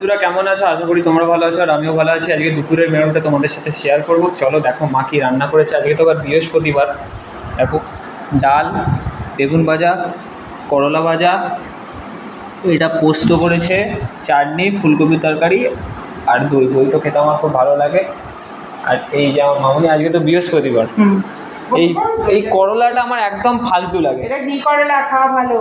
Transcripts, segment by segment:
বন্ধুরা কেমন আছো? আশা করি তোমরা ভালো আছো আর আমিও ভালো আছি। আজকে দুপুরের মেনুটা তোমাদের সাথে শেয়ার করব। চলো দেখো মা কি রান্না করেছে। আজকে তো আবার বৃহস্পতিবার। দেখো ডাল, বেগুন ভাজা, করলা ভাজা, এটা পোস্ত করেছে, চাটনি, ফুলকপি তরকারি আর দই। দই তো খেতে আমার খুব ভালো লাগে। আর এই যে আমার মামনি, আজকে তো বৃহস্পতিবার, এই এই করলাটা আমার একদম ফালতু লাগে। এটা কি করলা খাওয়া ভালো,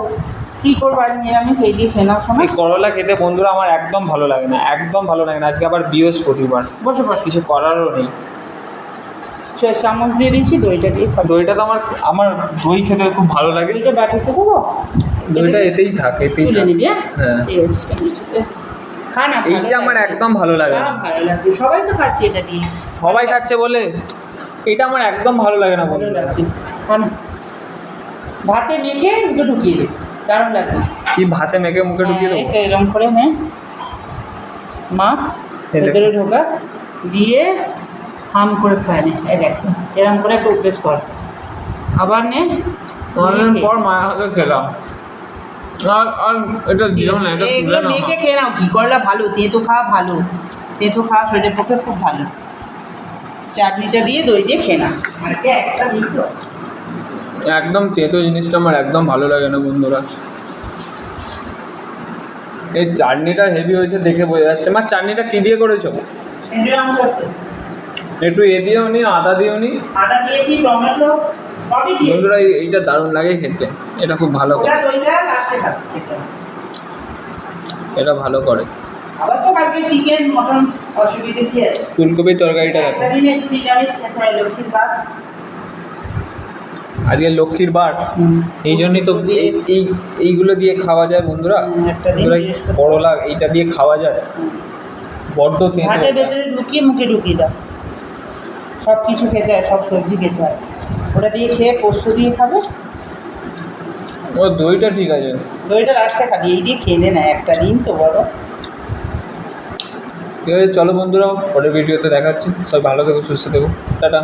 কি করবো আজ নিরামিষ এই দিয়ে খেলাম শোনা। এই করলা খেতে বন্ধুরা আমার একদম ভালো লাগে না, একদম ভালো লাগে না। আজকে আবার বৃহস্পতিবার, বসে বসে কিছু করারও নেই। চামচ দিয়ে দিয়েছি, দইটা দিয়ে খাবো। দইটা তো আমার আমার দই খেতে খুব ভালো লাগে। দইটা বাটিতে দেবো, দইটা এতেই থাক, এতেই তুলে থাক। নিবি। হ্যাঁ, ঠিক আছে, এটা নিচেতে খা না। এইটা আমার একদম ভালো লাগে না। ভালো লাগবে, সবাই তো খাচ্ছে এটা দিয়ে। সবাই খাচ্ছে বলে এটা আমার একদম ভালো লাগে না ভালো বন্ধুরা। লাগছে, খা না। ভাতে মেখে মুখে ঢুকিয়ে দে, দারুণ লাগবে। কি ভাতে মেখে মুখে ঢুকিয়ে দেবো? এই তো এরকম করে নে, মাখ, ভেতরে ঢোকা দিয়ে হাম করে খায় নে। এই দেখো এরকম করে একটু অভ্যেস কর। আবার নে, অনেকদিন পর মায়ের হাতে খেলাম। আর এটা দিও না, এটা তুলে এগুলো নাও। মেখে খেয়ে নাও। কি করলা ভালো, তেঁতো খাওয়া ভালো, তেঁতো খাওয়া শরীরের পক্ষে খুব ভালো। চাটনিটা দিয়ে দই দিয়ে খেয়ে নাও। আর কি একটা দিই তো। একদম তেতো জিনিসটা আমার একদম ভালো লাগে না বন্ধুরা। এই চাটনিটা হেভি হয়েছে দেখে বোঝা যাচ্ছে। মা চাটনিটা কি দিয়ে করেছো? একটু দিয়েও নি, আদা দিয়েও নি। আদা দিয়েছি, টমেটো সবই দিয়েছি। বন্ধুরা এইটা দারুণ লাগে খেতে, এটা খুব ভালো করে। ওটা দইটা লাস্টে খেতে হবে। এটা ভালো করে। আবার তো কালকে চিকেন মটন, অসুবিধে কি আছে? ফুলকপির তরকারিটা দেখো। একটা দিন একটু নিরামিষ খেতে হয়, লক্ষ্মীর বার। আজকে লক্ষ্মীর বার, এই জন্যই তো এইগুলো দিয়ে খাওয়া যায় বন্ধুরা। একটা দিন বন্ধুরা, বৃহস্পতিবার। করলা এইটা দিয়ে খাওয়া যায়, বড্ড তেঁতো। ভাতের ভেতরে ঢুকিয়ে মুখে ঢুকিয়ে দাও। সব কিছু খেতে হয়, সব সবজি খেতে হয়। ওটা দিয়ে খেয়ে পোস্ত দিয়ে খাবে। ও দইটা ঠিক আছে। দইটা লাস্টে খাবি, এই দিয়ে খেলে না একটা দিন তো বড়। ঠিক আছে, চলো বন্ধুরা, পরের ভিডিওতে দেখাচ্ছি। সব ভালো থেকো, সুস্থ থেকো, টাটা।